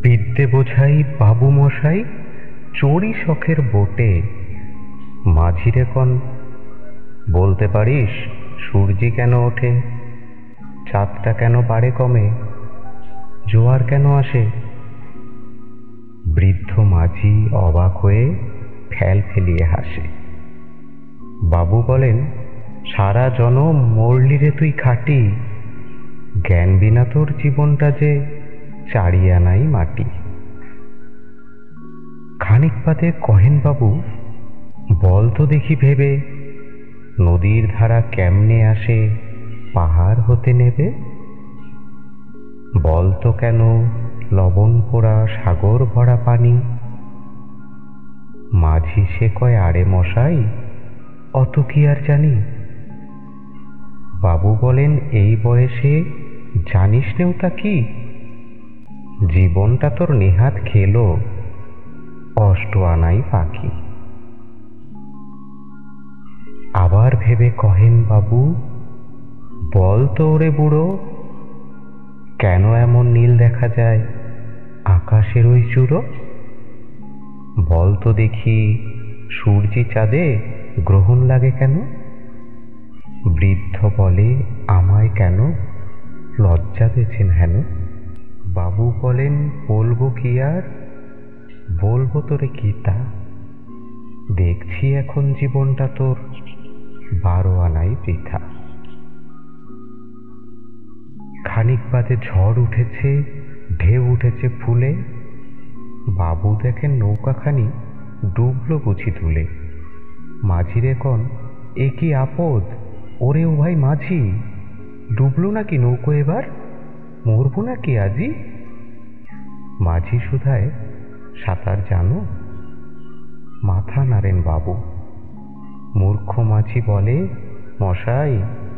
বিদ্যে বোঝাই বাবু মশাই চড়ি শখের বোটে। মাঝিরে কন, বলতে পারিস সূর্যি কেন ওঠে, চাঁদটা কেন পারে কমে, জোয়ার কেন আসে? বৃদ্ধ মাঝি অবাক হয়ে ফেল ফেলিয়ে হাসে। বাবু বলেন, সারা জনম মরলি রে তুই খাটি, জ্ঞান বিনা তোর জীবনটা যে চারিয়ানাই মাটি। খানিক বাদে কহেন বাবু, বল তো দেখি ভেবে, নদীর ধারা কেমনে আসে পাহাড় হতে নেবে? বল তো কেন লবণ পোড়া সাগর ভরা পানি? মাঝি সে কয়, আরে মশাই অত কি আর জানি। বাবু বলেন, এই বয়সে জানিস নেও তা কি, জীবনটা তোর নেহাত খেলো, অষ্ট আনাই পাখি। আবার ভেবে কহেন বাবু, বল তো ওরে বুড়ো, কেন এমন নীল দেখা যায় আকাশের ওই চূড়ো? বল তো দেখি সূর্যি চাঁদে গ্রহণ লাগে কেন? বৃদ্ধ বলে, আমায় কেন লজ্জা দিয়েছেন হেন? বাবু বলেন, বলবো কি আর, বলবো তোরে গীতা, দেখছি এখন জীবনটা তোর 12 আনাই বৃথা। খানিক বাদে ঝড় উঠেছে, ঢেউ উঠেছে ফুলে, বাবু দেখেন নৌকাখানি ডুবলো বুঝি তুলে। মাঝিরে কন, এ কি আপদ, ওরে ও ভাই মাঝি, ডুবলো নাকি নৌকো এবার, মরবো নাকি আজি? মাঝি শুধায়, সাঁতার জানো? মাথা নাড়েন বাবু। মূর্খ মাঝি বলে, মশাই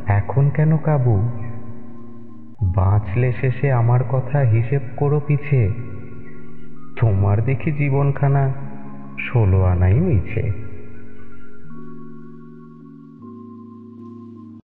এখন কেন কাবু, বাঁচলে শেষে আমার কথা হিসেব করো পিছে, তোমার দেখি জীবনখানা 16 আনাই মিছে।